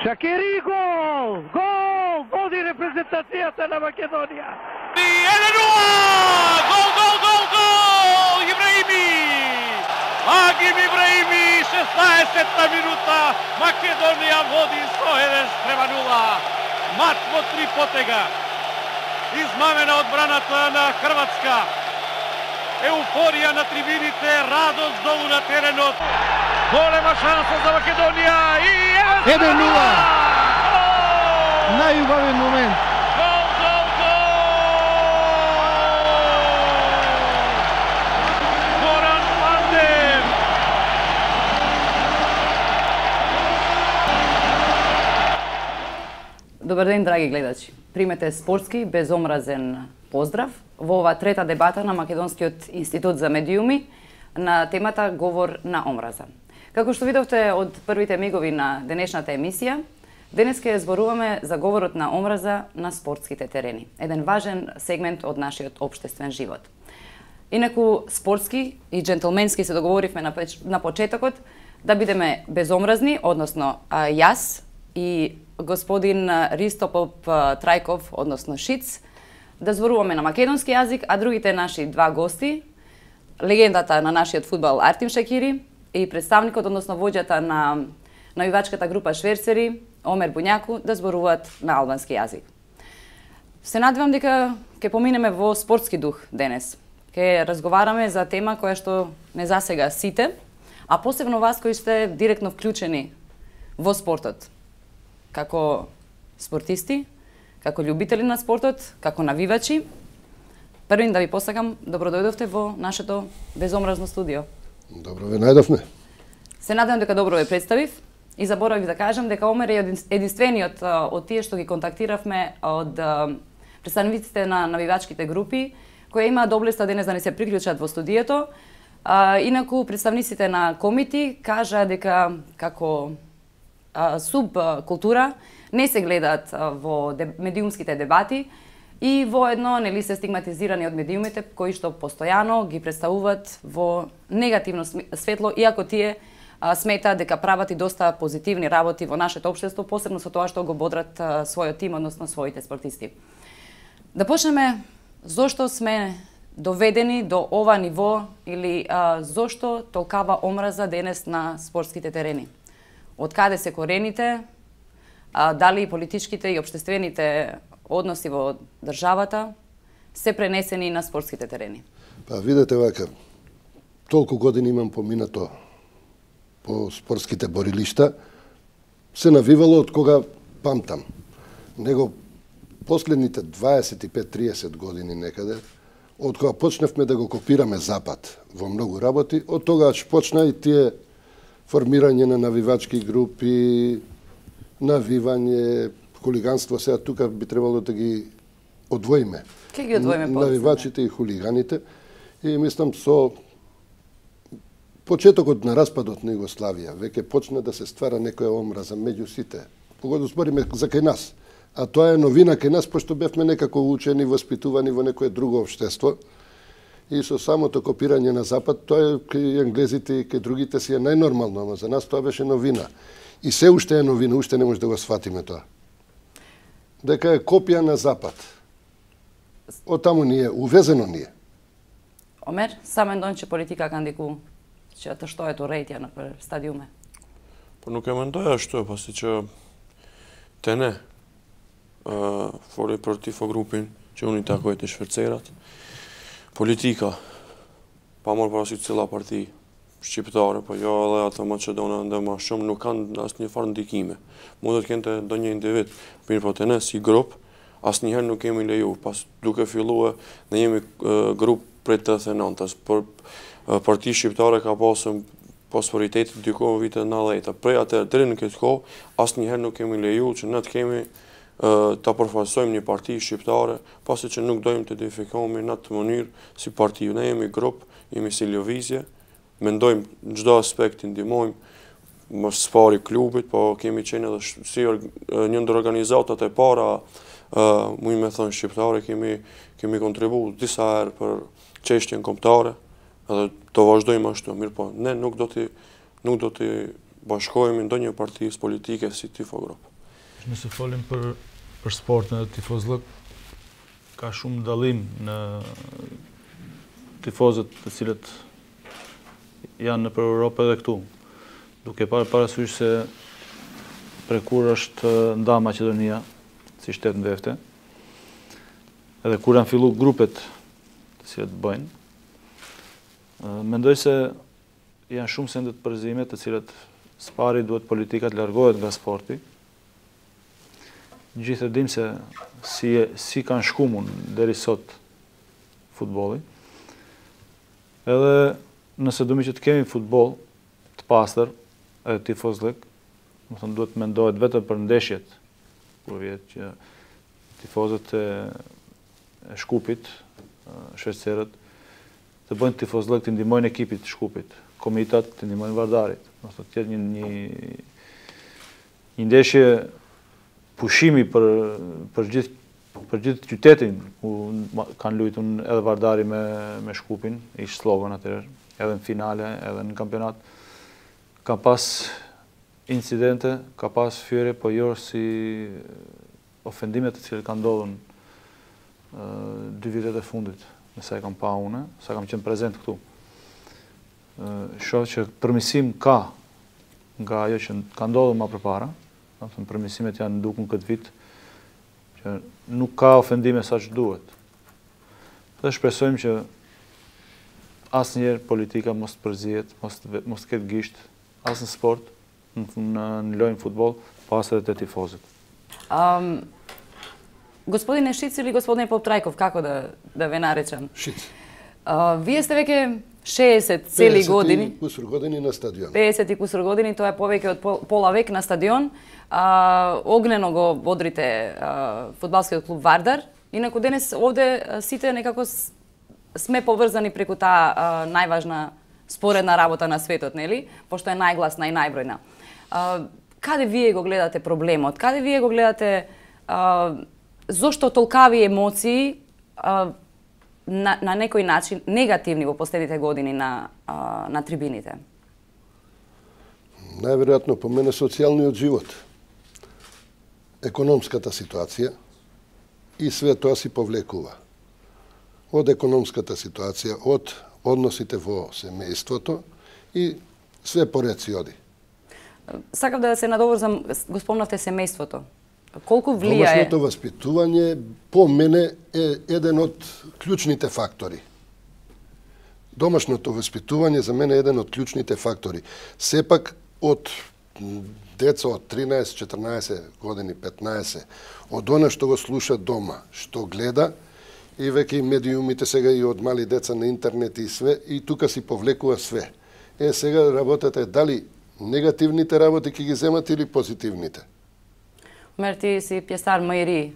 Шакири гол! Гол! Води репрезентацијата на Македонија! 1-0! Гол! Ибраими! Агим Ибраими, 16-та минута, Македонија води со 1-0. Мач во 3 потега. Измамена одбраната на Хрватска. Еуфорија на трибините, радост долу на теренот. Голема шанса за Македонија и 1-0! Најубавен момент. Гол! Горан Пандев! Добар ден, драги гледачи. Примете спортски, безомразен поздрав во ова трета дебата на Македонскиот институт за медиуми на темата Говор на омраза. Како што видовте од првите мигови на денешната емисија, денес ќе зборуваме за говорот на омраза на спортските терени. Еден важен сегмент од нашиот општествен живот. Инаку спортски и джентлменски се договоривме на почетокот да бидеме безомразни, односно јас и господин Ристо Поп Трајков, односно Шиц, да зборуваме на македонски јазик, а другите наши два гости, легендата на нашиот фудбал Артим Шакири и представникот, односно воѓата на навивачката група Шверцери, Омер Буњаку, да зборуваат на албански јазик. Се надевам дека ќе поминеме во спортски дух денес. Ќе разговараме за тема која што не засега сите, а посебно вас кои сте директно вклучени во спортот. Како спортисти, како љубители на спортот, како навивачи. Првин да ви посакам, добро дојдовте во нашето безомразно студио. Добро ве најдовме. Се надевам дека добро ве представив и заборавив да кажам дека Омер е единствениот од тие што ги контактиравме од представниците на навивачките групи, кои имаат доблеста денес да не се приклучат во студиото. Инаку представниците на комити кажа дека како субкултура не се гледаат во медиумските дебати и воедно нели се стигматизирани од медиумите кои што постојано ги представуваат во негативно светло, иако тие сметаат дека прават и доста позитивни работи во нашето општество, посебно со тоа што го бодрат својот тим, односно своите спортисти. Да почнеме зошто сме доведени до ова ниво или зошто толкава омраза денес на спортските терени. Од каде се корените, дали политичките и општествените односи во државата се пренесени на спортските терени? Па видете вака, толку години имам поминато по спортските борилишта, се навивало од кога памтам. Него последните 25-30 години некаде, од кога почнавме да го копираме Запад во многу работи, од тогаш почна и тие формирање на навивачки групи, навивање, хулиганство, сега тука би требало да ги одвоиме. Ке ги одвоиме по навивачите и хулиганите. И мислам со почетокот на распадот на Југославија веќе почна да се ствара некоја омраза меѓу сите. Погоду збориме за кај нас. А тоа е новина кај нас, пошто бевме некако учени, воспитувани во некое друго општество. И со самото копирање на Запад, тоа е кај енглезите и кај другите си е најнормално, ама за нас тоа беше новина. И се уште е новина, уште не може да го сватиме тоа. Дека е копија на Запад. Од таму ние, увезено ние. Омер, самен донче политика кандику, што е то рејтја на стадиуме? Па nuk e mendoja ashtu, pasi që te ne foli për tifo grupin që unë i takoj të shfercerat. Politika, pa morë parasysh cilla parti shqiptare, po jo edhe ato Maqedona ndë ma shumë, nuk kanë asnjë farë ndikime. Mund të kente ndonjë individ, mirë po të ne si grup, asnjëherë nuk kemi leju, pas duke filluar ne jemi grup prej 89-s, por parti shqiptare ka pasur prioritetit diku në vitet 90. Prej atëherë deri në këtë kohë, asnjëherë nuk kemi leju që ne të kemi ta përfaqësojmë një parti shqiptare, pasi që nuk dojmë të identifikohemi në atë mënyrë si parti. Ne jemi grup, jemi si lëvizje, mendojmë në çdo aspekt i ndihmojmë, më së pari klubit, po kemi qenë edhe si një ndër organizatat e para, muj me thënë shqiptare, kemi kontribuar disa herë për çështjen kombëtare, edhe do vazhdojmë ashtu, mirë po, ne nuk do të bashkohemi ndonjë partisë politike si tifogrup. Nëse folim për sportin e tifozllëk, ka shumë dallim në tifozët të cilët janë nëpër Europë edhe këtu. Duke parë parasysh se prekur është nda Maqedonia si shtet ndefte, edhe kur janë fillu grupet të cilët bëjnë, mendoj se janë shumë sende të përzime të cilët spari duhet politika të largohet nga sporti. Gjithë e dim se si kanë shkumun deri sot futbolli. Edhe nëse duhet që të kemi futboll të pastër edhe tifozllëk, do të thonë duhet mendohet vetëm për ndeshjet, kur vjet që tifozët e Shkupit, shqetëserët, të bëjnë tifozllëk të ndihmojnë ekipit të Shkupit, komitat të ndihmojnë Vardarit. Do të thotë një ndeshje pushimi për gjithë qytetin ku kanë luajtur edhe Vardari me Shkupin, ishte slogan atëherë, edhe në finale, edhe në kampionat. Ka pas incidente, ka pas fyerje, po jo si ofendimet të cilat kanë ndodhur 2 vitet e fundit, nëse e kam pa unë, sa kam qenë prezent këtu. Shoh që përmirësim ka nga ajo që ka ndodhur më përpara. Përmirësimet janë ndukun këtë vit, që nuk ka ofendime sa që duhet. Dhe shpresojmë që asnjëherë politika mos të përzihet, mos të ketë gisht, as në sport, në lojën futboll, pas edhe të tifozët. Gospodine Šic ili gospodine Poptrajkov, kako da ve narečem? Šic. Вие сте веќе 60 цели години. 50 и кусур години на стадион. 50 и кусур години, тоа е повеќе од пола век на стадион. Огнено го водрите фудбалскиот клуб Вардар. Инаку денес овде сите некако сме поврзани преку таа најважна споредна работа на светот, нели? Пошто е најгласна и најбројна. Каде вие го гледате проблемот? Каде вие го гледате зошто толкави емоции на некој начин негативни во последните години на трибините? Најверојатно по мене социјалниот живот, економската ситуација и све тоа си повлекува. Од економската ситуација, од односите во семејството и све поред си оди. Сакав да се надоврзам, го спомнавте семејството. Колку влијае? Домашното васпитување по мене е еден од клучните фактори. Домашното васпитување за мене е еден од клучните фактори. Сепак од деца од 13, 14 години, 15, од она што го слуша дома, што гледа, и веќе и медиумите сега и од мали деца на интернет и све, и тука си повлекува све. Сега работата е дали негативните работи ќе ги земат или позитивните. Мер ти си пјестар мајри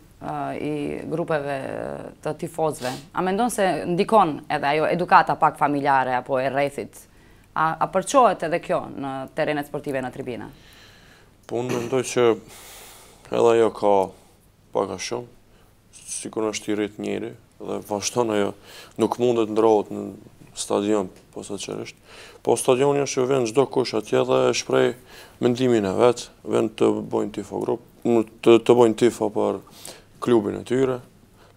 и групеве të tifozve. A mendon se ndikon edhe ajo edukata pak familjare apo e rrethit? A përçohet edhe kjo në terenet sportive në tribina? Po unë mendoj që edhe ajo ka pak a shumë, sikur është i rrit njëri, dhe vazhdon ajo nuk mundet ndrohet në stadion posaçërisht. Po stadioni është vend çdo kush atje dhe shpreh mendimin e vet, vend të bëjnë tifogrup, të bëjnë tifo për klubin e tyre,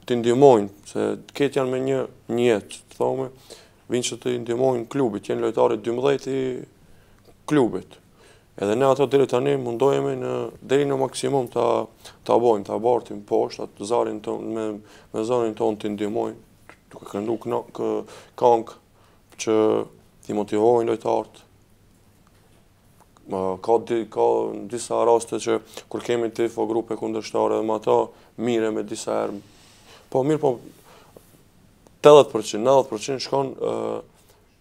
të ndihmojnë, se këtë janë me një jetë, të thome, vinë që të ndihmojnë klubit, janë lojtarët 12 i klubit. Edhe ne ato deri tani mundohemi deri në maksimum ta bojmë, ta bartim poshtë, atë zarin tonë me zarin tonë të ndihmojnë, duke këndu këngë që t'i motivohen lojtarët. Ka disa raste që kur kemi tifo grupe kundërshtare dhe me ata, mire me disa herë. Po mirë, po 80%, 90% shkon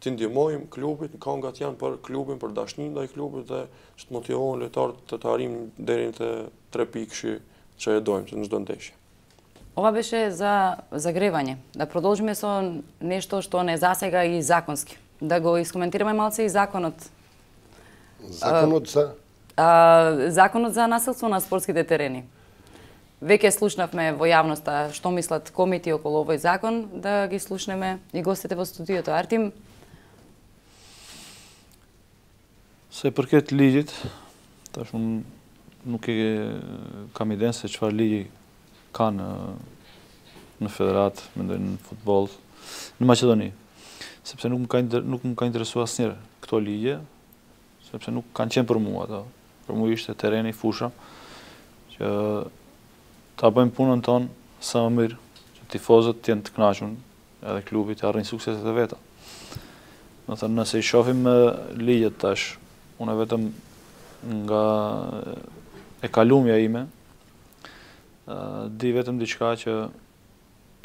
t'i ndihmojmë klubit, këngat janë për klubin, për dashnin ndaj klubit dhe që të motivohen lojtarët të arrijmë deri në 3 pikë që e dojmë në çdo ndeshje. Ова беше за загревање. Да продолжиме со нешто што не засега и законски. Да го искоментираме малце и законот. Законот за? Законот за насилство на спортските терени. Веќе слушнавме во јавноста што мислат комити околу овој закон, да ги слушнеме и гостите во студиото. Артим? Se përket ligjit, tash unë nuk kam idenë se çfarë ligji ka në federat, mendoj në futboll, në Maqedoni. Sepse nuk më ka interesuar asnjëherë këto ligje, sepse nuk kanë qenë për mua ato. Për mua ishte tereni, fusha, që ta bëjmë punën tonë sa më mirë, që tifozët të jenë të kënaqur, edhe klubi të arrijnë sukseset e veta. Do të thënë, nëse i shohim ligjet tash, unë vetëm nga e kalumja ime, di vetëm diçka që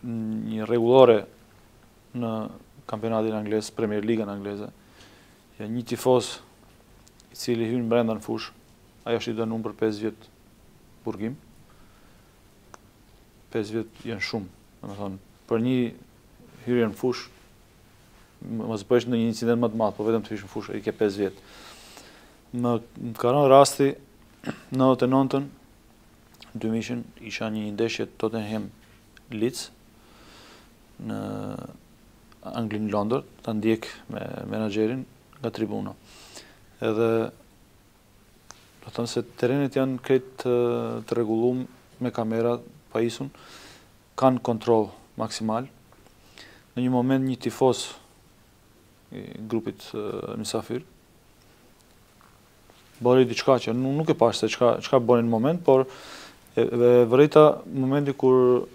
një rregullore në kampionatin anglez, Premier Ligën angleze, që një tifoz i cili hyn brenda në fush, ajo është i dënuar për 5 vjet burgim. 5 vjet janë shumë, domethënë, për një hyrje në fush, mos bësh në një incident më të madh, po vetëm të hysh në fush, i ke 5 vjet. Më ka rënë rasti 99-ën, 2000-ën, isha një ndeshje Tottenham Leeds në Anglinë Londër, ta ndjek me menaxherin nga tribuna. Edhe do të thënë se terenet janë krejt të rregulluar me kamera pajisun, kanë kontroll maksimal. Në një moment një tifoz i grupit mysafir bëri diçka që nuk e pash se çka bënin në moment, por e vërejta momenti kur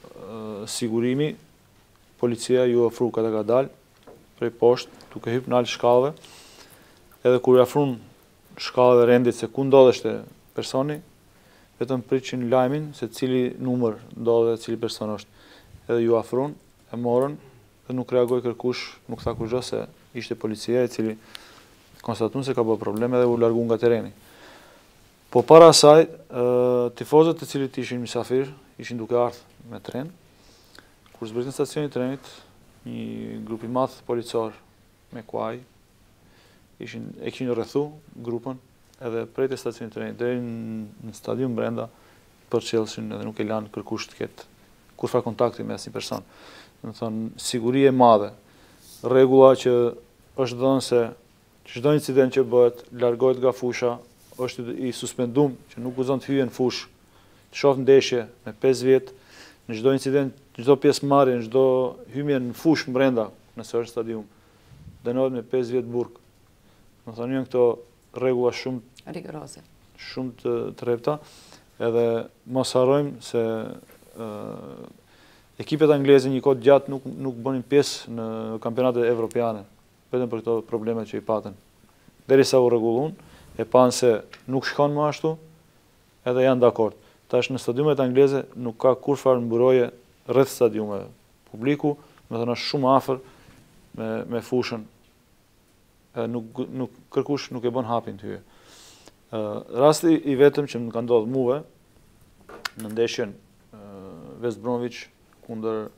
sigurimi, policia ju ofru ka dal prej poshtë, duke hyrë në alë shkallëve, edhe kur i afrun shkallëve rendit se ku ndodheshte personi, vetëm pritin lajmin se cili numër ndodhe dhe cili person është. Edhe ju afrun, e morën, dhe nuk reagoi kërkush, nuk tha kurrë se ishte policia e cili konstatun se ka bërë probleme dhe u largu nga tereni. Po para asaj, tifozët të cilit ishin mysafir, ishin duke ardhur me tren. Kur zbritën stacionit trenit, një grup i madh policor me kuaj e kishin rrethu grupën edhe prej të stacionit trenit deri në stadium brenda përçellshin edhe nuk e lanë kërkush të ketë kurfar kontakti me asnjë person. Do të thonë siguri e madhe, rregulla që është dhënë se çdo incident që bëhet, largohet nga fusha, është i suspenduar që nuk guzon të hyjë në fush, të shoh ndeshje me 5 vjet, në çdo incident, çdo pjesëmarrje, në çdo hyrje në fush brenda, nëse është stadium, dënohet me 5 vjet burg. Do thonë janë këto rregulla shumë rigoroze, shumë të rrepta, edhe mos harrojmë se ekipet angleze një kohë gjatë nuk bënin pjesë në kampionatet evropiane, vetëm për këto probleme që i patën. Derisa u rregullun, e panë se nuk shkon më ashtu, edhe janë dakord. Tash në stadiumet angleze nuk ka kurfar mburoje rreth stadiumeve. Publiku, me thënë, është shumë afër me fushën. Nuk kërkush nuk e bën hapin të hyjë. Rasti i vetëm që më ka ndodhur muve në ndeshjen West Bromwich kundër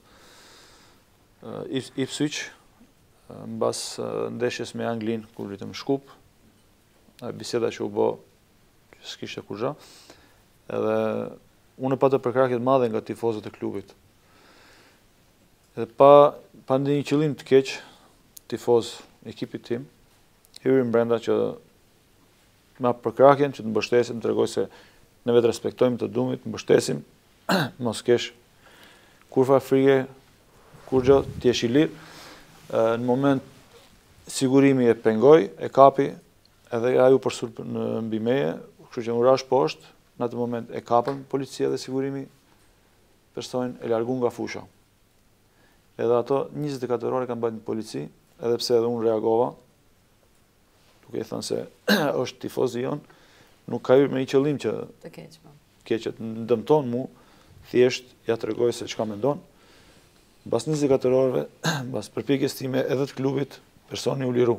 Ipswich, mbas ndeshjes me Anglin kur ritëm Shkup, biseda që u bë që s'kishte kurrë, edhe unë pata përkrahje të madhe nga tifozët e klubit. Edhe pa ndonjë qëllim të keq, tifoz ekipit tim hyrin brenda që me përkrahjen që të mbështesim, të tregoj se ne vetë respektojmë të dumit, të mbështesim, mos kesh kurfar frike, kur gjë, t'jesh i lirë. Në moment sigurimi e pengoj, e kapi, edhe aju përsur në mbi meje, kështu që më rash poshtë, në atë moment e kapën policia dhe sigurimi, personin e largun nga fusha. Edhe ato 24 orë kanë bajtë në polici, edhe pse edhe unë reagova, duke i thënë se është tifozi jonë, nuk ka hyrë me i qëllim që Të keq, po. keqet në dëmton mu, thjesht ja të regoj se çka mendon. Bas 24 orëve, bas përpjekjes time edhe të klubit, personi u liru.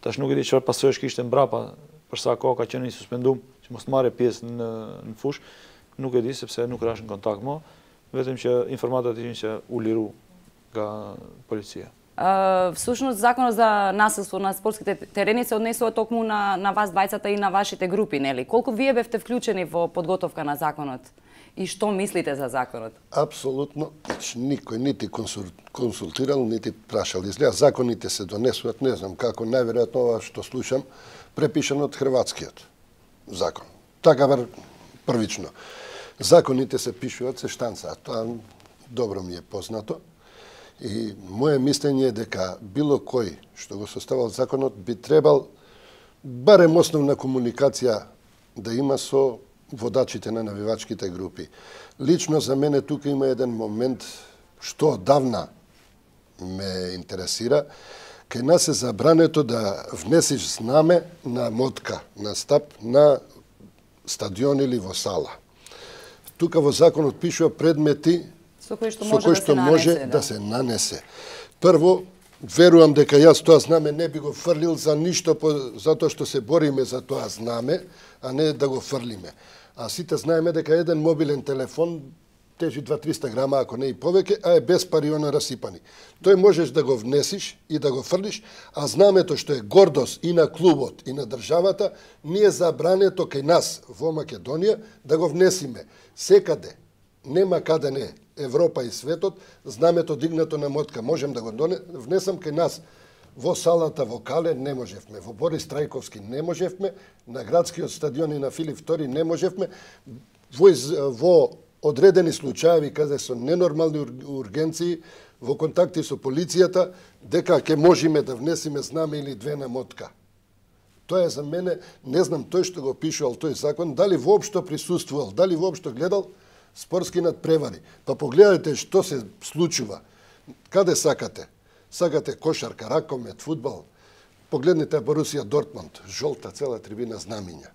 Tash nuk e di çfarë pasojsh kishte mbrapa, për sa kohë ka qenë i suspendum, që mos marrë pjesë në fush, nuk e di sepse nuk rash në kontakt mo, vetëm që informatat ishin që u liru nga policia. Всъщност законът за насилство на спортските терени се однесува токму на вас двајцата и на вашите групи, нели? Колку вие бевте вклучени во подготовка на законот? И што мислите за законот? Апсолутно, никој нити консултирал, нити прашал. Изгледа, законите се донесуваат, не знам како, најверојатно ова што слушам, препишано од хрватскиот закон. Така бар првично. Законите се пишуваат, се штанцаат, тоа добро ми е познато. И моje мислење е дека било кој што го составал законот би требал барем основна комуникација да има со водачите на навивачките групи. Лично за мене тука има еден момент што одавна ме интересира. Кај нас е забрането да внесиш знаме на мотка, на стап, на стадион или во сала. Тука во законот пишува предмети Со кој што може да се нанесе. Прво, верувам дека јас тоа знаме не би го фрлил за ништо, затоа што се бориме за тоа знаме, а не да го фрлиме. А сите знаеме дека еден мобилен телефон тежи 2-300 грама, ако не и повеќе, а е без париона расипани. Тој можеш да го внесиш и да го фрлиш, а знамето што е гордост и на клубот и на државата, ние забрането кај нас во Македонија да го внесиме. Секаде, нема каде не, Европа и светот, знамето дигнато на мотка. Можем да го внесам кај нас. Во салата во Кале не можевме, во Борис Трајковски не можевме, на градскиот стадион и на Филип II не можевме. Во одредени случаи, каде со ненормални ургенции, во контакти со полицијата, дека ќе можеме да внесиме знаме или две на мотка. Тоа е за мене, не знам тој што го пишувал тој закон, дали воопшто присуствувал, дали воопшто гледал спортски надпревари. Па погледате што се случува. Каде сакате? Сакате кошарка, ракомет, фудбал. Погледнете Борусија Дортмунд, жолта цела трибина знамиња.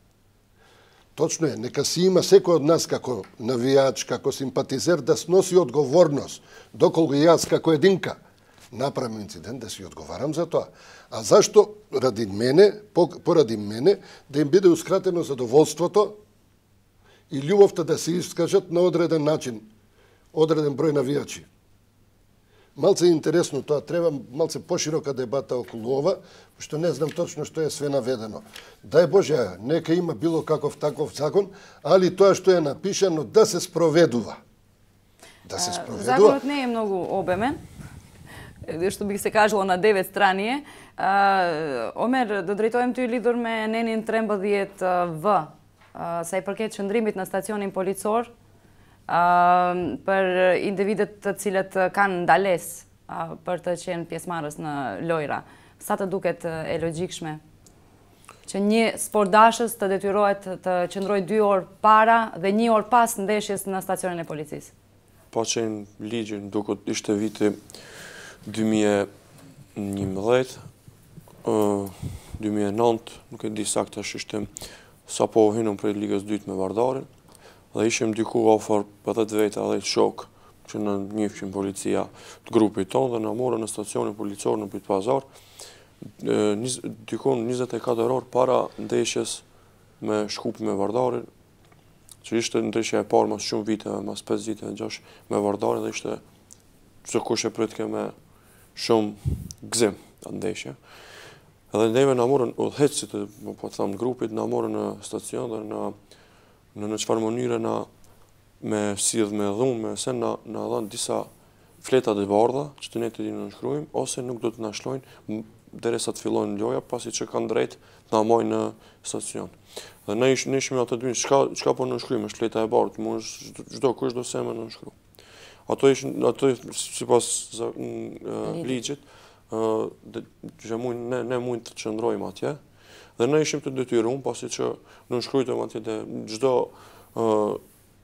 Точно е, нека си има секој од нас како навијач, како симпатизер да сноси одговорност. Доколку јас како единка направам инцидент, да си одговарам за тоа. А зашто ради мене, поради мене, да им биде ускратено задоволството и љубовта да се искажат на одреден начин, одреден број навијачи. Малце интересно тоа, треба малце поширока дебата околу ова, што не знам точно што е све наведено. Дај Боже, нека има било каков таков закон, али тоа што е напишано да се спроведува. Да се спроведува. Законот не е многу обемен, што бих се кажало на 9 страни. Омер, да drejtojmë ty lidhur me nenin 13V, sa i përket qëndrimit në stacionin policor për individët të cilët kanë ndalesë për të qenë pjesëmarrës në lojra. Sa të duket e logjikshme që një sportdashës të detyrohet të qëndrojë 2 orë para dhe 1 orë pas ndeshjes në stacionin e policisë? Pa qenë ligjin, duket ishte viti 2011, 2009, nuk e di saktë ishte sa po hinëm për Ligës 2 me Vardarin, dhe ishim diku afër 10 veta dhe shok që në njëfqin policia të grupit tonë dhe në morën në stacionin policor në Pyt Pazar, diku 24 orë para ndeshjes me Shkup me Vardarin, që ishte ndeshja e parë mas shumë vite, mas 5 vite, 6 me Vardarin dhe ishte çdo kush e pritke me shumë gzim atë ndeshje. Edhe neve na morën udhëheqësit, po them grupit, na morën në stacion dhe në çfarë mënyre na me sidh me dhunë, se na dhanë disa fleta të bardha që të ne të dinë nënshkruajmë, ose nuk do të na shlojnë derisa të fillojnë loja, pasi që kanë drejt të na marrë në stacion. Dhe ne ishim atë dy, çka po nënshkruajmë, është fleta e bardhë, çdo kush do se më nënshkruaj. Ato sipas ligjit, ne mund të qëndrojmë atje, dhe ne ishim të detyruar, pasi që nënshkruajmë atje dhe çdo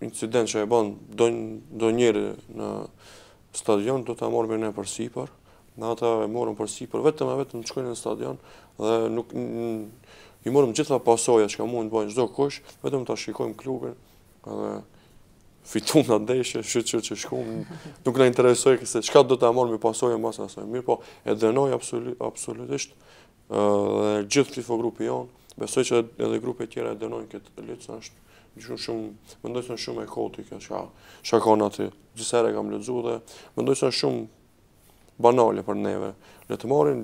incident që e bën do njeri në stadion, do ta marrë me ne për sipër, Në ata e morëm për sipër, vetëm të shkojnë në stadion dhe nuk i morëm gjitha pasoja që ka mund të bëjnë çdo kush, vetëm ta shikojmë klubin edhe fitum në ndeshje, që shkum, nuk na interesoi se çka do ta marrim pasojë mbas asaj. Mirë po, e dënoi absolutisht dhe gjithë tifo grupi jon, besoj që edhe grupet tjera e dënojnë këtë lëcë, është shumë, mendoj se është shumë e kaotike çka ka aty. Gjithsesi kam lexuar dhe mendoj se është shumë banale për neve. Le të marrin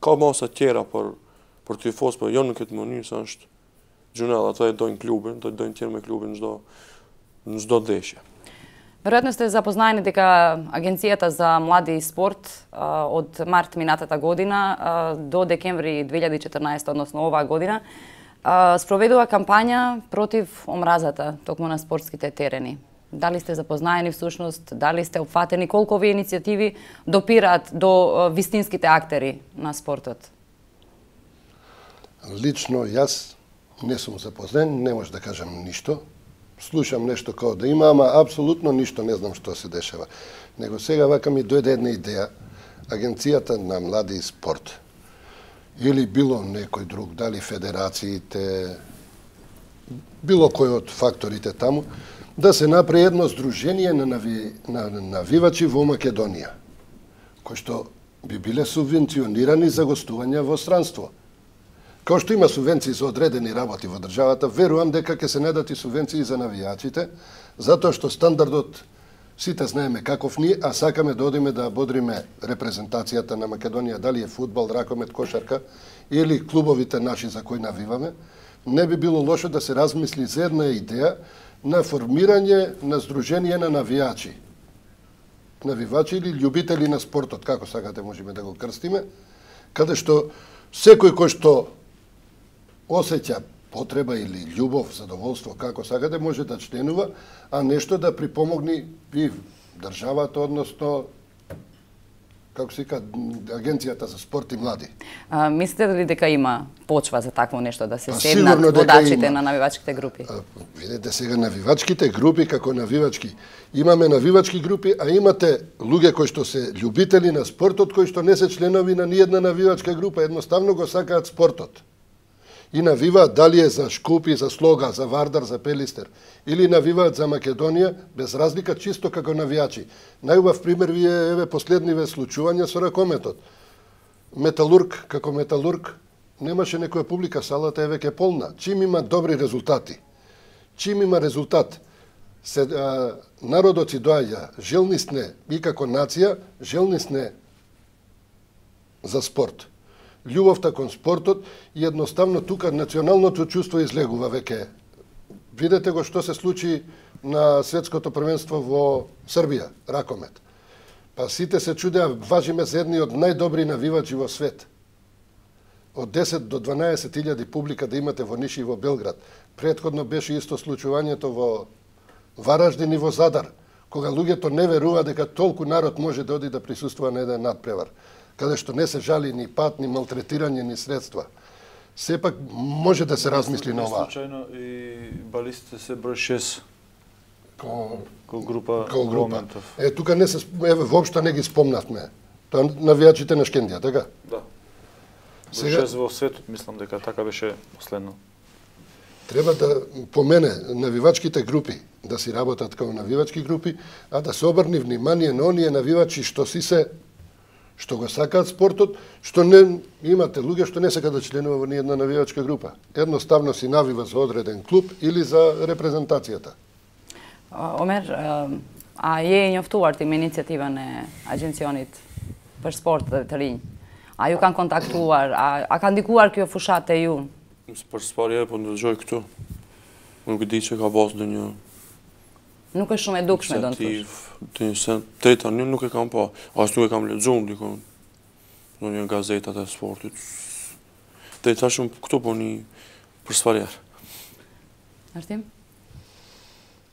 ka masa tjera për tifos, por jo në këtë mënyrë se është gjunell, ata e dojnë klubin, do dojnë tjerë me klubin në çdo ndeshje. Вероятно сте запознаени дека Агенцијата за млади и спорт од март минатата година до декември 2014, односно оваа година, спроведува кампања против омразата токму на спортските терени. Дали сте запознаени всушност, дали сте опфатени, колку овие иницијативи допираат до вистинските актери на спортот? Лично јас не сум запознен, не може да кажам ништо. Слушам нешто како да има, ама апсолутно ништо не знам што се дешава. Него сега вака ми дојде една идеја, Агенцијата на млади и спорт, или било некој друг, дали федерациите, било кој од факторите таму, да се направи едно здружение на навивачи во Македонија, кои што би биле субвенционирани за гостување во странство. Као што има субвенции за одредени работи во државата, верувам дека ќе се најдат и субвенции за навијачите, затоа што стандардот сите знаеме каков ни, а сакаме да одиме да бодриме репрезентацијата на Македонија, дали е фудбал, ракомет, кошарка или клубовите наши за кои навиваме, не би било лошо да се размисли за една идеја на формирање на здружение на навијачи. Навивачи или љубители на спортот, како сакате можеме да го крстиме, каде што секој кој што осеќа потреба или љубов, задоволство, како сакате, може да членува, а нешто да припомогне и државата, односно, како се вика, Агенцијата за спорт и млади. Мислите ли дека има почва за такво нешто, да се седнат водачите на навивачките групи? Видете сега, навивачките групи, како навивачки, имаме навивачки групи, а имате луѓе кои што се љубители на спортот, кои што не се членови на ниедна навивачка група, едноставно го сакаат спортот. И навиваат дали е за Шкупи, за Слога, за Вардар, за Пелистер, или навиваат за Македонија, без разлика, чисто како навијачи. Најубав пример ви е еве последниве случувања со ракометот. Металург, како Металург, немаше некоја публика, салата е веќе полна. Чим има добри резултати, чим има резултат, народот си доаѓа, желни сне и како нација, желни сне за спорт. Љубовта кон спортот и едноставно тука националното чувство излегува веќе. Видете го што се случи на светското првенство во Србија, ракомет. Па сите се чудеа, важиме за едни од најдобри навивачи во свет. Од 10 до 12.000 публика да имате во Ниш и во Белград. Претходно беше исто случувањето во Вараждин и во Задар, кога луѓето не верува дека толку народ може да оди да присуствува на еден надпревар, каде што не се жали ни пат, ни малтретирање, ни средства. Сепак може да се размисли на ова. Случајно и балистите се број 6 Као група моментов. Тука не се, воопшто не ги спомнавме. Тоа навијачите на Шкендија, така? Да. Сега 6 во светот, мислам дека така беше последно. Треба да помене навивачките групи, да си работат како навивачки групи, а да се обрни внимание на оние навивачи што го сакаат спортот, што не имате луѓе што не сакаат да членува во ниедна навивачка група. Едноставно си навива за одреден клуб или за репрезентацијата. Omer, a je njoftuar tim iniciativën e agjencionit për sportet të rinj? A ju kanë kontaktuar? A ka ndikuar kjo fushat te ju? Për sparje, po ndëgjoj këtu. Nuk e di që ka pas ndonjë Nuk është shumë e dukshme, do të thosh. Te tani nuk e kam pa. As nuk e kam lexuar dikon. Në një gazetat e sportit. Te tashun këtu po një për sparje. Artim?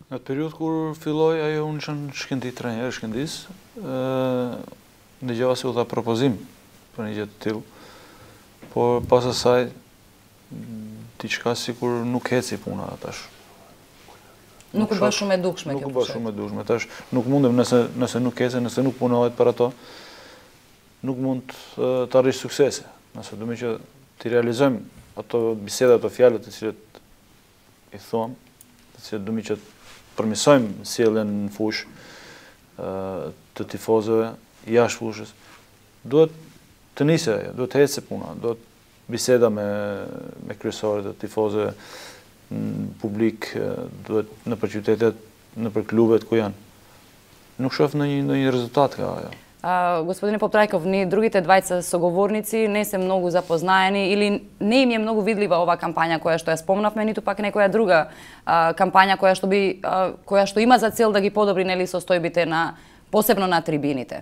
Në atë periudhë kur filloi ajo unë isha në Shkendi, trajner Shkendis, ndëgjova se u dha propozim për një gjë të tillë. Por pas asaj diçka sikur nuk eci puna tash. Nuk u bë shumë e dukshme kjo. Nuk u bë shumë e dukshme. Tash nuk mundem nëse nuk ece, nëse nuk punohet për ato. nuk mund të arrish suksese. Nëse duhet që të realizojmë ato biseda, ato fjalët të cilët i thon, të cilët duhet që të përmirësojmë sjelljen në fushë të tifozëve jashtë fushës, duhet të nisë, duhet të ecë puna, duhet biseda me kryesorët e tifozëve në publik, duhet në për qytetet, në për klubet ku janë. Nuk shoh në një rezultat ka ajo. Gospodine Poptrajkov, ni другите двајца соговорници не се многу запознаени или не им е многу видлива ова кампања која што ја спомнавме, ниту пак некоја друга кампања која што има за цел да ги подобри нели состојбите на посебно на трибините.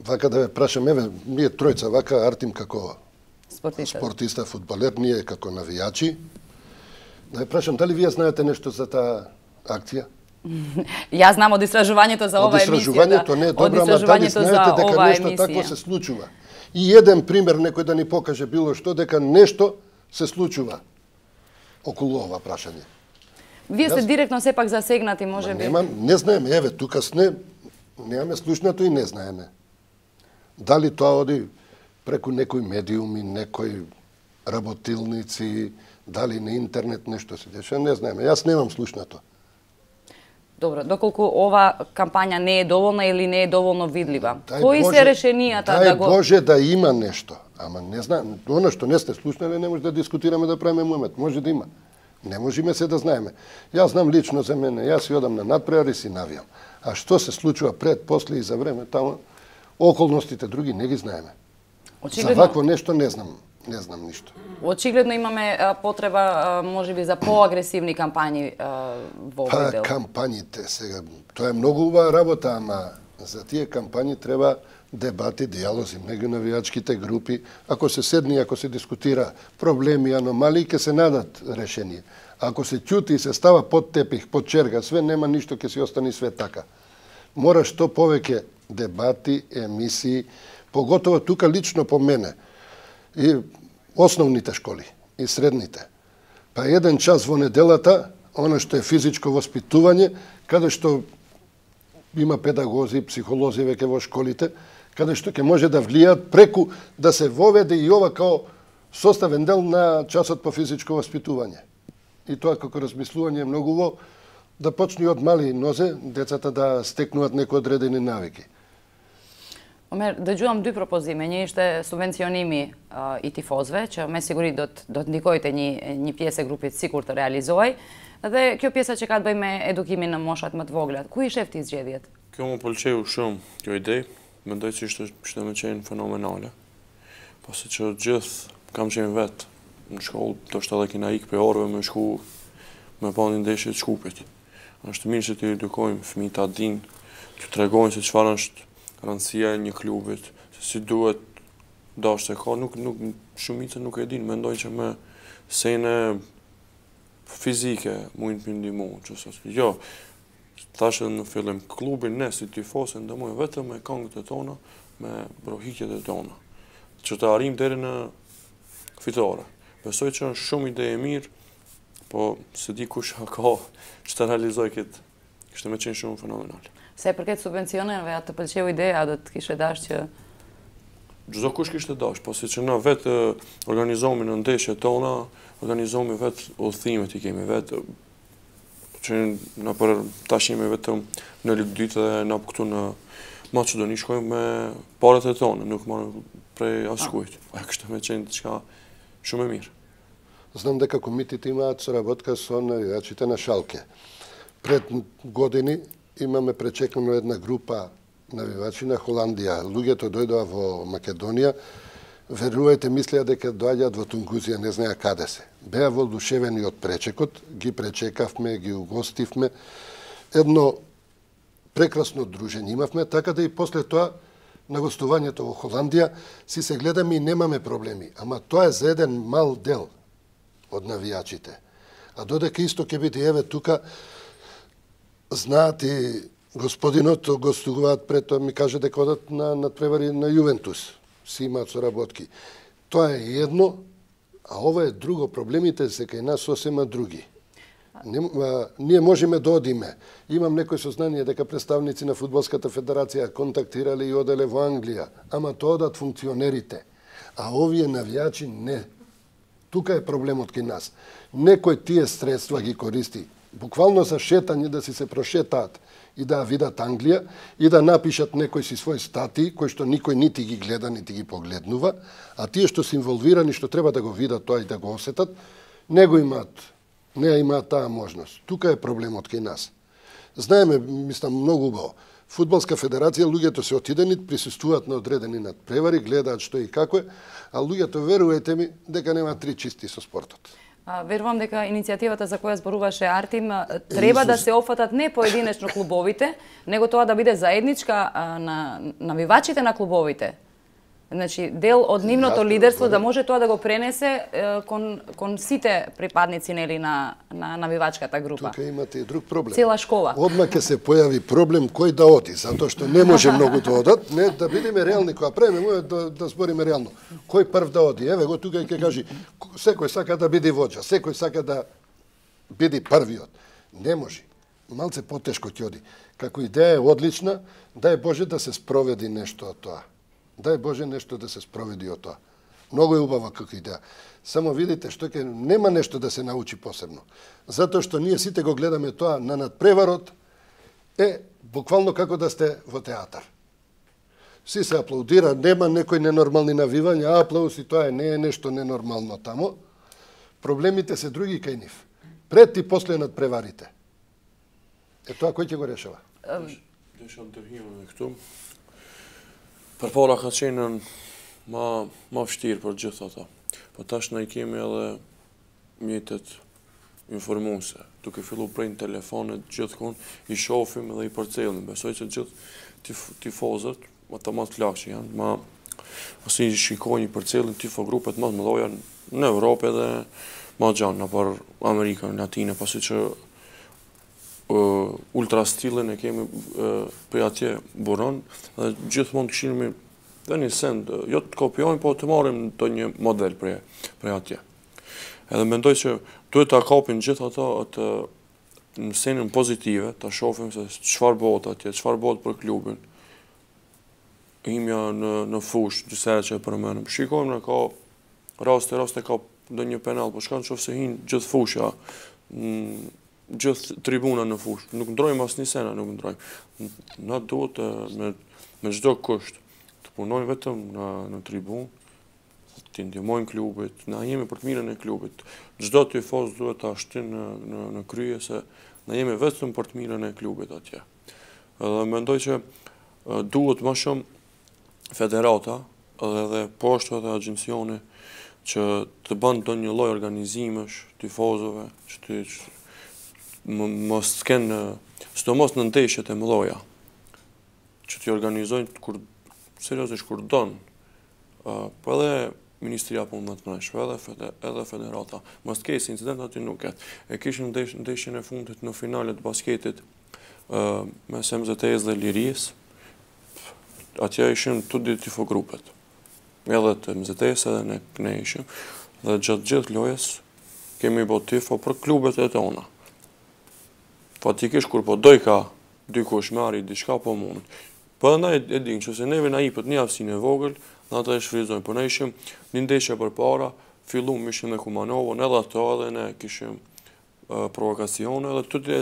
Вака да ве прашам, еве, ние тројца вака Артим како Спортиста, фудбалер, ние како навијачи. Да ве прашам, дали вие знаете нешто за таа акција? Јас знам од истражувањето за оваа емисија. Од истражувањето не е добро, ама дали знаете дека нешто такво се случува? И еден пример некој да ни покаже било што дека нешто се случува околу ова прашање. Вие сте директно сепак засегнати, може би. Не знаеме, еве, тука немаме слушнато и не знаеме. Дали тоа оди преку некои медиуми, некои работилници, дали на интернет нешто се деша, не знаеме. Јас немам слушнато. Добро, доколку ова кампања не е доволна или не е доволно видлива, кои се решенијата да го... Дај Боже да има нешто, ама не знам, оно што не сте слушнали не може да дискутираме да правиме муемет, може да има. Не можеме се да знаеме. Јас знам лично за мене, јас си одам на надпревар и си навијам. А што се случува пред, после и за време, тамо, околностите други не ги знаеме. За вакво нешто не знам ништо. Очигледно имаме потреба, можеби, за поагресивни кампањи во овој дел. Кампањите сега, тоа е многу убава работа, ама за тие кампањи треба дебати, диалози меѓу навијачките групи. Ако се седни, ако се дискутира проблеми, аномалии, ќе се надат решение. Ако се ќути и се става под тепих, под черга, све нема ништо, ќе си остани све така. Мора што повеќе дебати, емисии, поготово тука лично по мене. И основните школи, и средните. Па еден час во неделата, она што е физичко воспитување, каде што има педагози, психолози веќе во школите, каде што ќе може да влијат преку да се воведе и ова као составен дел на часот по физичко воспитување. И тоа како размислување е многу во да почне од мали нозе децата да стекнуваат некои одредени навики. Омер, да ѓувам дуј пропозиме, ние ще субвенционими и тифозве, че ме сигури до никоите ни пјесе групи сигур да реализој, да kjo pjesa që ka të bëjë me edukimin në moshat më të vogla. Ku i shef ti zgjedhjet? Kjo më pëlqeu shumë, kjo ide, mendoj se ishte më qenë fenomenale. Pasi që gjithë kam qenë vetë në shkollë, do shtë edhe kina ikë për orëve me shku me pa një ndeshje të shkupit. Është mirë që të edukojmë fëmijët ta dinë, të tregojnë se çfarë është rëndësia e një klubit, se si duhet dashje ka, nuk shumica nuk e dinë, mendojnë që me sene fizike mund të ndihmu, jo. Thashë në fillim, klubin ne si tifosë ndihmojmë vetëm me këngët e tona, me brohitjet e tona, që të arrijmë deri në fitore. Besoj që është shumë ide e mirë, po se di kush ka që të realizoj këtë, kishte me qenë shumë fenomenal. Se përket subvencioneve, atë të pëlqeu ideja, do të kishe dash që... Çdo kush kishte dash, po si që na vetë organizohemi në ndeshjet tona, organizohemi vetë udhëtimet i kemi vetë, që na për tash jemi vetëm në Ligë 2 dhe na këtu në Maqedoni shkojmë me parat e tona, nuk marrim prej askujt. Kështu me qenë diçka shumë e mirë. Знам дека комитите имаат соработка со навијачите на Шалке. Пред години имаме пречекано една група навивачи на Холандија. Луѓето дојдоа во Македонија, верувајте, мислеа дека доаѓаат во Тунгузија, не знаеа каде се. Беа воодушевени од пречекот, ги пречекавме, ги угостивме. Едно прекрасно дружење имавме, така да и после тоа на гостувањето во Холандија си се гледаме и немаме проблеми. Ама тоа е за еден мал дел од навијачите. А додека исто ќе биде, еве тука, знаат и господинот гостуваат пред тоа, ми каже дека одат на надпревари на Јувентус. Си имаат соработки. Тоа е едно, а ова е друго. Проблемите се кај нас сосема други. Ние можеме да одиме. Имам некој сознание дека представници на Фудбалската федерација контактирале и оделе во Англија, ама тоа одат функционерите, а овие навијачи не. Тука е проблемот кај нас. Некој тие средства ги користи буквално за шетање, да си се прошетаат и да видат Англија и да напишат некој си свој статии кои што никој нити ги гледа, нити ги погледнува, а тие што се инволвирани, што треба да го видат тоа и да го осетат, не имаат таа можност. Тука е проблемот кај нас. Знаеме, мислам, многу убаво. Фудбалска федерација, луѓето се отидени, присуствуваат на одредени надпревари, гледаат што и како е, а луѓето, веруете ми, дека нема три чисти со спортот. Верувам дека иницијативата за која зборуваше Артим треба да се офатат не поединечно клубовите, него тоа да биде заедничка на навивачите на клубовите. Значи, дел од нивното лидерство да може тоа да го пренесе кон сите припадници нели на навивачката група. Тука имате и друг проблем. Цела школа. Одма ќе се појави проблем кој да оди, затоа што не може многу да одат, не да бидеме реални кога правиме, да збориме реално. Кој прв да оди? Еве го тука ќе кажи секој сака да биде воđа, секој сака да биде првиот. Не може. Малце потешко ќе оди. Како идеја е одлична, дај Боже да се спроведи нешто од тоа. Дај Боже нешто да се спроведи од тоа. Многу е убава како идеја. Само видите што нема нешто да се научи посебно. Затоа што ние сите го гледаме тоа на надпреварот е буквално како да сте во театар. Си се аплаудира, нема некои ненормални навивања, аплауси, тоа не е нешто ненормално тамо. Проблемите се други кај нив. Пред и после надпреварите. Е тоа кој ќе го решава? Desha ndërhime këtu. Përpara ka qenë ma vështirë për gjithë ata. Po tash ne kemi edhe mjetet informuese. Duke fillu prej në telefonet gjithkund, i shohim dhe i përcjellim. Besoj që gjithë tifozët, ata më të lagë që janë, si shikojnë i përcjellin tifogrupet më të mëdha në Evropë edhe më gjanë, nëpër Amerikën Latine, pasi që ultra stilin e kemi për atje buron, dhe gjithmonë këshilmi dhe një send, jo të kopjojmë, po të marim të një model për atje. Edhe mendoj që duhet të kapin gjithë ato atë në senën pozitive, të shofim se çfarë bëhet atje, çfarë bëhet për klubin. Himja në fush, dysere që e përmenim. Shikojmë në ka raste ka ndonjë penal, po shkan qoftë se hinë gjithë fushja, gjithë tribuna në fush. Nuk ndrojmë asnjë sena, nuk ndrojmë. Na duhet me çdo kusht të punojmë vetëm në tribunë, të ndihmojmë klubit, na jemi për të mirën e klubit. Çdo tifoz duhet ta shtin në krye se na jemi vetëm për të mirën e klubit atje. Edhe mendoj që duhet më shumë federata edhe poshtë edhe agjencione që të bënë ndonjë lloj organizimesh tifozëve, që mos s'kenë, sidomos në ndeshjet e mëdha, që t'i organizojnë seriozisht kur don, po edhe Ministria Punëve të Mbrojtshme, edhe federata. Mos të ketë incident aty nuk ketë. E kishim ndeshjen e fundit në finalet të basketit mes MZT-s dhe Lirisë. Atje ishim të dy tifogrupet. Edhe të MZT-s edhe ne ishim. Dhe gjatë gjithë lojës kemi bë tifo për klubet e tona. Fatikisht kur po doj ka dikush marri diçka po mund. Po na e din që se neve na jepet një aftësinë e vogël, dhe ata e shfrytëzojnë. Po ne ishim një ndeshje përpara, fillum ishim me Kumanovën, edhe ato edhe ne kishim provokacione, edhe tuti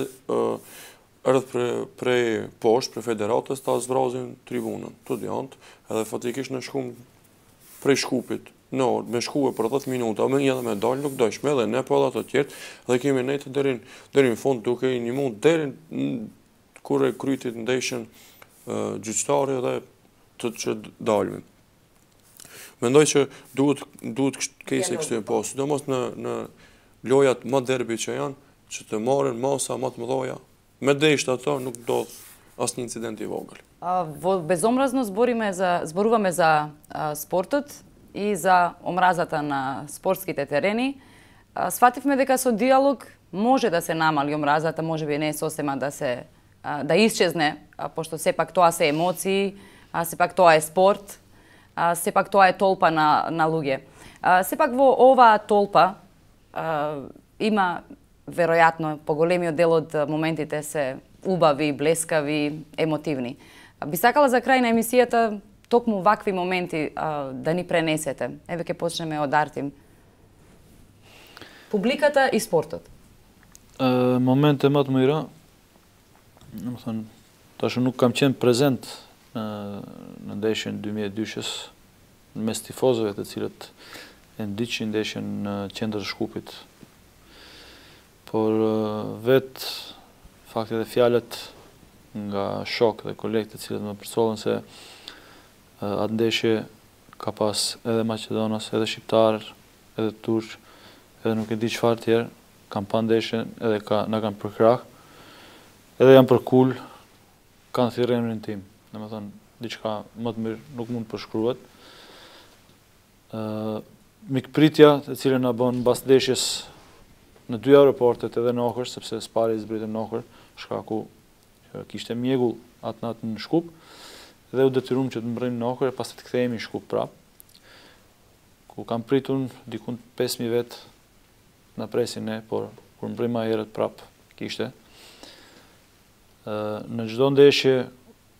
erdhë prej poshtë, prej federatës, ta zvrazin tribunën, të djantë, edhe fatikisht në shkum prej Shkupit, me shkuve për 10 minuta, me një dhe me dalë, nuk dojshme, edhe ne për edhe të tjertë, dhe kemi nejtë deri në fund, duke i një mund deri kur e krytit ndeshjen gjyqtari edhe të që dalëmi. Mendoj që duhet kese kështu e posë, sidomos në lojat më derbi që janë, që të marrin masa më të mëdha. Me deshtë ato nuk ndodh asnjë incident i vogël. Во безомразно зборуваме за спортот и за омразата на спортските терени. Сфативме дека со диалог може да се намали омразата, можеби не сосема да исчезне, пошто сепак тоа се емоции, сепак тоа е спорт, сепак тоа е толпа на луѓе. Сепак во оваа толпа има веројатно поголемиот дел од моментите се убави, блескави, емотивни. Би сакала за крај на емисијата токму вакви моменти да ни пренесете. Еве ќе почнеме од Артим. Публиката и спортот. Моментот më të mira, domethënë, tash nuk kam qenë prezent në ndeshjen 2002-shës në mes tifozëve të cilët e ndiqin ndeshjen në qendër të Shkupit. Por vetë faktet e fjalët nga shok dhe kolegë të cilët më përsollën se atë ndeshje ka pas edhe Maqedonas, edhe shqiptarë, edhe turq, edhe nuk e di çfarë tjerë, kam pa ndeshjen edhe na kanë përkrah, edhe janë për kul, kanë thirrë emrin tim. Domethënë, diçka më të mirë nuk mund të përshkruhet. Mikpritja e cilën na bën mbas ndeshjes në 2 aeroportet edhe në Ohër, sepse Spari zbritën në Ohër, shkaku që kishte mjegull atë natë në Shkup, dhe u detyruam që të mbërrim në Ohër e pas të kthehemi në Shkup prap, ku kam pritur dikun 5.000 vet na presin ne, por kur mbërrim më herët prap kishte. Në çdo ndeshje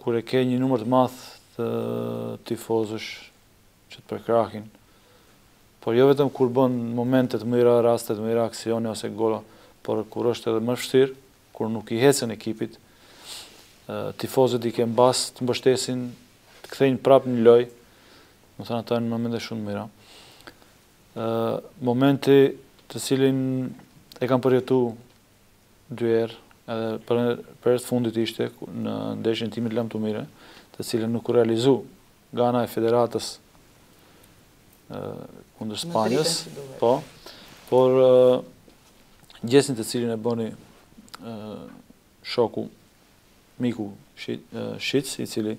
kur e ke një numër të madh të tifozësh që të përkrahin, por jo vetëm kur bën momente të mira, raste të mira, aksione ose gola, por kur është edhe më vështirë, kur nuk i hecën ekipit, tifozët i kenë mbas të mbështesin, të kthejnë prapë një lojë, më thënë ato në momente shumë mira. Momenti të cilin e kam përjetu 2 herë, edhe për fundit ishte në ndeshjen timit Lam Tumire, të cilën nuk u realizu nga ana e federatës kundër Spanjës, po, por gjestin të cilin e bëni shoku, miku Shic, i cili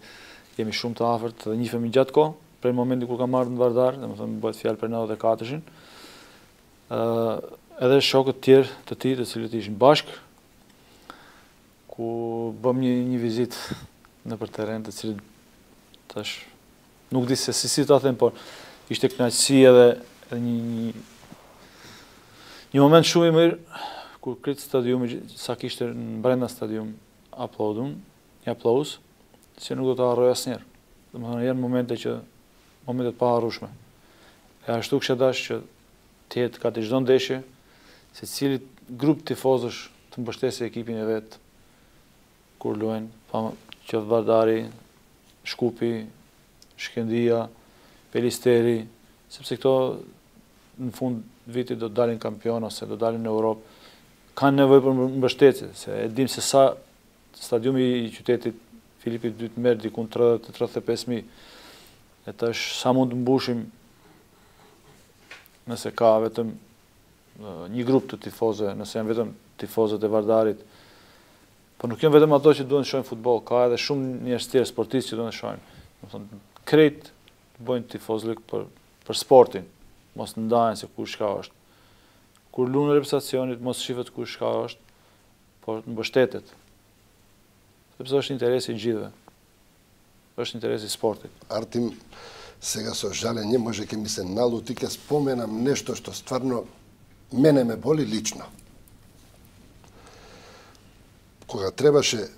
jemi shumë të afërt dhe njihemi gjatë kohë, prej momenti kur kam marrë në Vardar, domethënë bëhet fjalë për 94-shin. Edhe shokët tjerë të tij, të cilët ishin bashkë, ku bëm një vizitë nëpër terren, të cilët tash nuk di se si ta them, por ishte kënaqësi edhe një moment shumë i mirë kur krit stadiumi, sa kishte në brenda stadium një aplauz, që nuk do ta harroj asnjëherë. Domethënë janë momentet pa harrueshme. E ashtu kisha dash që të jetë ka të çdo ndeshje, secili grup tifozësh të mbështesë ekipin e vet kur luajnë, qoftë Vardari, Shkupi, Shkendia, Pelisteri, sepse këto në fund vitit do të dalin kampion ose do dalin në Europë, kanë nevojë për mbështetje, se e dim se sa stadiumi i qytetit Filipit II merr diku 30-35.000. E tash sa mund të mbushim nëse ka vetëm një grup të tifozëve, nëse janë vetëm tifozët e Vardarit. Po nuk janë vetëm ato që duhen të shohin futboll, ka edhe shumë njerëz tjerë sportistë që duhen të shohin. Domethënë krejt bëjnë tifozlik për sportin, mos ndahen se kush ka është. Kur lunë reprezentacionit, mos shihet kush ka është, por mbështetet. Sepse është interesi i gjithëve. Është interesi i sportit. Артем, сега со жалење може ќе ми се налути ќе споменам нешто што стварно мене ме боли лично. Кога требаше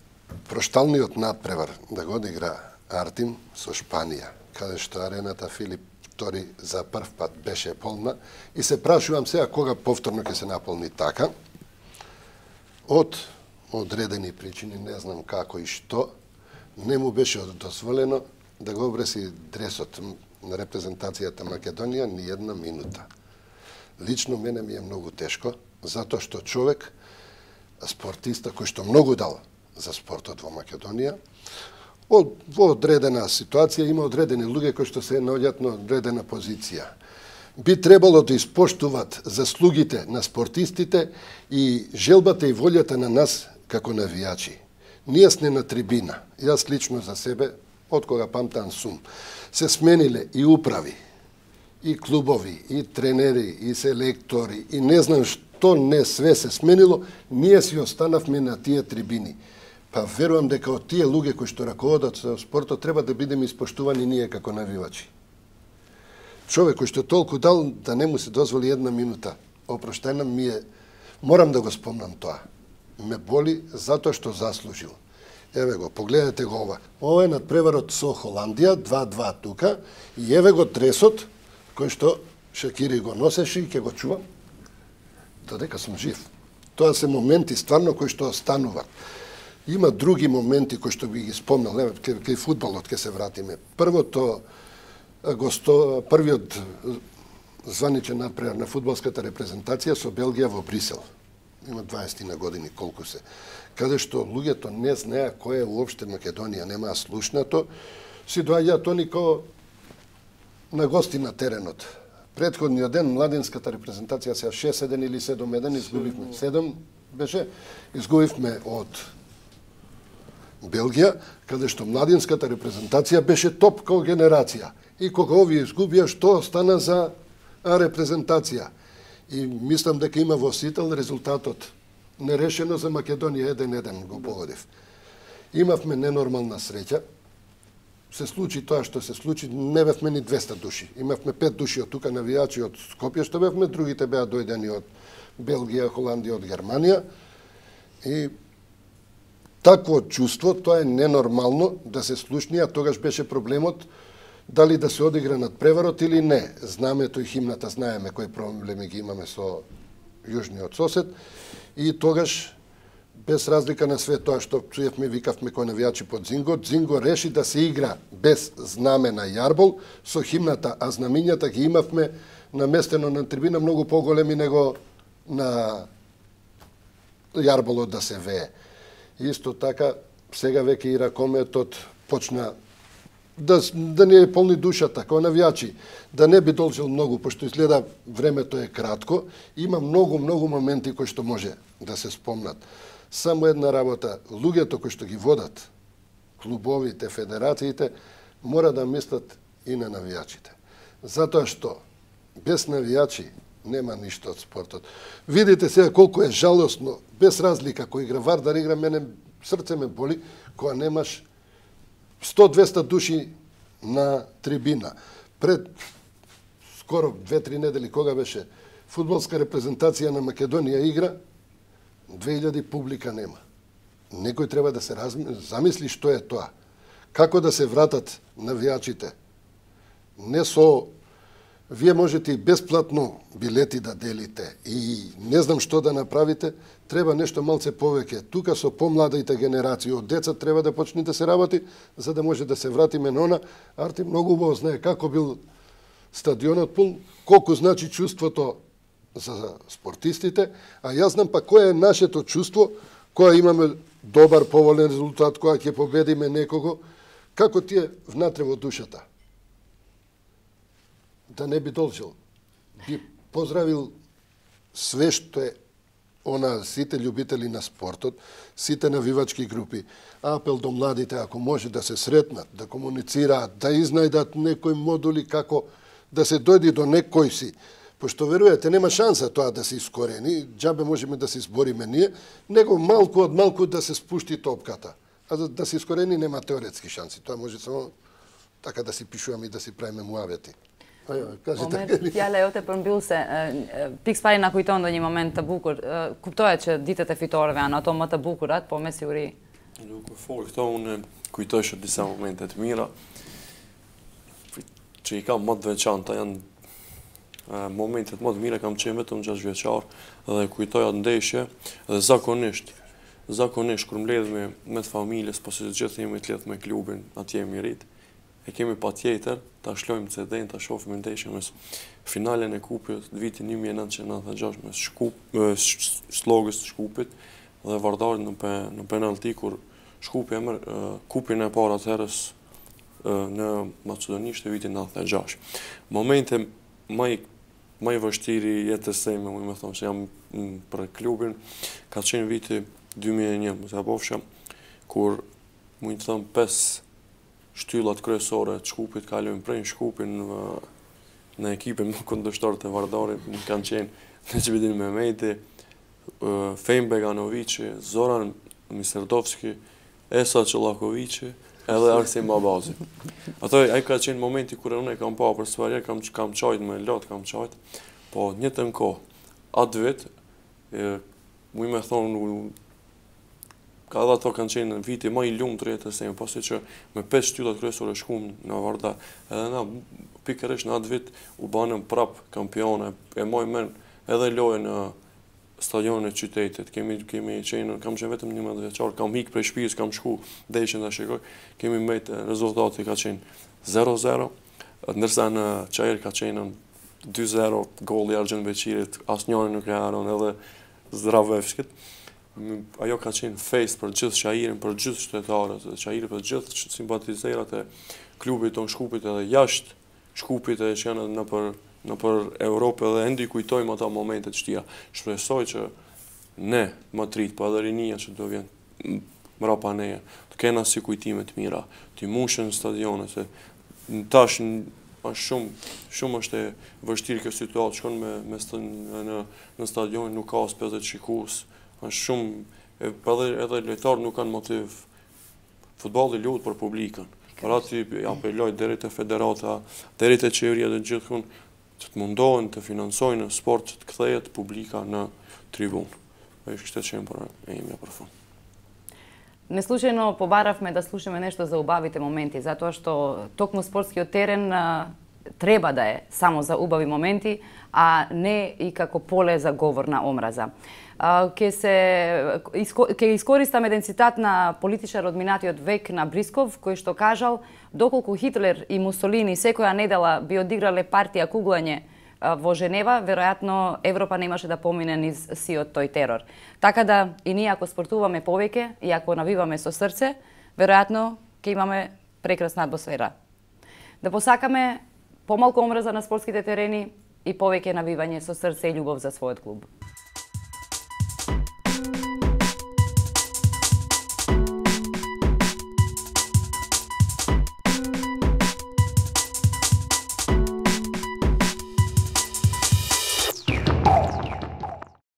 прошталниот надпревар да го одигра Артем со Шпанија, каде што арената Филип II за прв пат беше полна, и се прашувам сега кога повторно ќе се наполни така, од одредени причини, не знам како и што, не му беше дозволено да го обреси дресот на репрезентацијата Македонија ни една минута. Лично мене ми е многу тешко, затоа што човек, спортиста кој што многу дал за спортот во Македонија, во одредена ситуација има одредени луѓе кои што се наоѓаат на одредена позиција. Би требало да испоштуваат заслугите на спортистите и желбата и волјата на нас како навијачи. Ние сме на трибина. Јас лично за себе, од кога памтам сум, се смениле и управи, и клубови, и тренери, и селектори, и не знам што не све се сменило, ние си останавме на тие трибини. Па верувам дека од тие луѓе кои што раководат со спортот треба да бидеме испоштувани ние како навивачи. Човек кој што толку дал да не му се дозволи една минута, опроштена ми е Морам да го спомнам тоа. Ме боли затоа што заслужил. Еве го, погледнете го ова. Ова е надпреварот со Холандија, 2-2 тука, и еве го дресот кој што Шакири го носеше и ќе го чувам додека сум жив. Тоа се моменти стварно кои што остануваат. Има други моменти кои што би ги спомнал, еве кај фудбалот ќе се вратиме. Првиот званичен надпревар на фудбалската репрезентација со Белгија во Брисел. Има 20 на години колку се. Каде што луѓето не знаеа кој е уопште Македонија, немаа слушнато, си доаѓаат они ко на гости на теренот. Претходниот ден младинската репрезентација се 6-1 или 7-1 изгубивме. 7 беше, изгубивме од Белгија, каде што младинската репрезентација беше топ као генерација. И кога овие изгубија, што остана за репрезентација? И мислам дека има во Сител резултатот нерешено за Македонија 1-1 го погодив. Имавме ненормална среќа. Се случи тоа што се случи, не бевме ни 200 души. Имавме 5 души од тука навијачи од Скопје што бевме, другите беа дојдени од Белгија, Холандија, од Германија. И такво чувство, тоа е ненормално да се случи, а тогаш беше проблемот дали да се одигра над преварот или не. Знамето и химната знаеме кои проблеми ги имаме со јужниот сосед и тогаш без разлика на све тоа што чуевме, викавме кој навијачи под Зинго, Зинго реши да се игра без знаме на јарбол со химната, а знамињата ги имавме наместено на трибина многу поголеми него на јарболот да се вее. Исто така, сега веќе и ракометот почна да не е полни душата, кој навијачи, да не би должил многу, пошто изгледа времето е кратко, има многу моменти кои што може да се спомнат. Само една работа, луѓето кои што ги водат, клубовите, федерациите, мора да мислат и на навијачите. Затоа што без навијачи нема ништо од спортот. Видите сега колку е жалосно, без разлика, кој игра Вардар игра, мене срце ме боли, кога немаш 100-200 души на трибина. Пред скоро 2-3 недели, кога беше фудбалска репрезентација на Македонија игра, 2000 публика нема. Некој треба да се замисли што е тоа. Како да се вратат навијачите? Не со... Вие можете и бесплатно билети да делите и не знам што да направите, треба нешто малце повеќе. Тука со помладите генерации од деца треба да почне да се работи, за да може да се вратиме на она. Арти многу убаво знае како бил стадионот пун, колку значи чувството за спортистите, а јас знам па кое е нашето чувство, кога имаме добар поволен резултат, кога ќе победиме некого, како ти е внатре во душата. Да не би должил. Би поздравил све што е сите љубители на спортот, сите навивачки групи, апел до младите, ако може да се сретнат, да комуницираат, да изнајдат некои модули како да се дојди до некој си. Пошто веруете, нема шанса тоа да се искорени, џабе можеме да се избориме ние, него малку од малку да се спушти топката. А да се искорени нема теоретски шанси. Тоа може само така да си пишуваме и да си правиме муавети. Ја леоте përmbyll se pikëspari na kujton ndonjë moment të bukur. Kuptohet që ditët e fitooreve janë ato më të bukurat, po me siguri. Nuk fol këto, unë kujtoj disa momente të mira që i kam më të veçanta, janë momentet më të mira, kam qenë vetëm 6 vjeçar dhe kujtoj atë ndeshje dhe zakonisht kur mbledhemi me të familjes, pasi të gjithë jemi të lidhur me klubin, atje jemi rrit. E kemi pa tjetër, ta shlojmë CD-n, ta shofim ndeshje mes finalen e kupit vitin 1996 mes Slogës të Shkupit dhe Vardarit në penalti, kur Shkupi e merr kupin e parë atëherës në Maqedoni ishte vitin 96. Momente më i vështiri jetës seme, më thonë se jam për klubin, ka qenë viti 2001, më të bofsha, kur më të thëmë 5 shtyllat kryesore të Shkupit kalojnë prej Shkupin në ekipin më kundërshtar të Vardarit, kanë qenë Neçbidin Mehmeti, Fejm Beganovici, Zoran Miserdovski, Esa Çolakovici edhe Arsim Babazi. Ai ka qenë momenti kur unë kam pa për së kam qajt me lot, po një të kohë, atë vit mu me thonë, ka edhe ato kanë qenë viti më i lumë të rjetës e pasi që me 5 shtyllat kryesore shkum në Vardar. Edhe na, pikërisht në atë vit, u banëm prap kampione, e moj men edhe lojë në stadionin e qytetit. Kam qenë vetëm 11 vjeçar, kam hik prej shtëpisë, kam shku deshin ta shikoj. Kemi mbajtë rezultati ka qenë 0-0, ndërsa në Çajër ka qenë 2-0, golli i Argjend Beqirit, asnjëri nuk e haron, edhe Zdravevskit. Ajo ka qenë fejst për gjithë Çajirin, për gjithë qytetarët, Çajirin për gjithë simpatizerat e klubit tonë Shkupit edhe jashtë Shkupit e që janë në për Europë edhe endi kujtojmë ata momentet shtia. Shpresoj që ne, më trit, po edhe rinia që do vjen mrapa neje, të kena si kujtime të mira, të mushën stadionet, se tash shumë është e vështirë kjo situatë, shkon në stadion nuk ka as 50 shikues, është shumë, edhe lojtarë nuk kanë motiv. Futbolli luhet për publikën. Për aty apeloj deri te federata, deri te qeveria dhe gjithkund që të mundohen të financojnë sport, të kthehet publika në tribunë. Kështu që për emja për fund. Неслучајно побаравме да слушаме нешто за убавите моменти, затоа што токму спортскиот терен треба да е само за убави моменти, а не и како поле за говор на омраза. Ќе искористам еден цитат на политичар од минатиот век на Брисков, кој што кажал: доколку Хитлер и Мусолини секоја недела би одиграле партија куглање во Женева, веројатно Европа немаше да помине низ сиот тој терор. Така да и ние ако спортуваме повеќе и ако навиваме со срце, веројатно ќе имаме прекрасна атмосфера. Да посакаме помалку омраза на спортските терени и повеќе навивање со срце и љубов за својот клуб.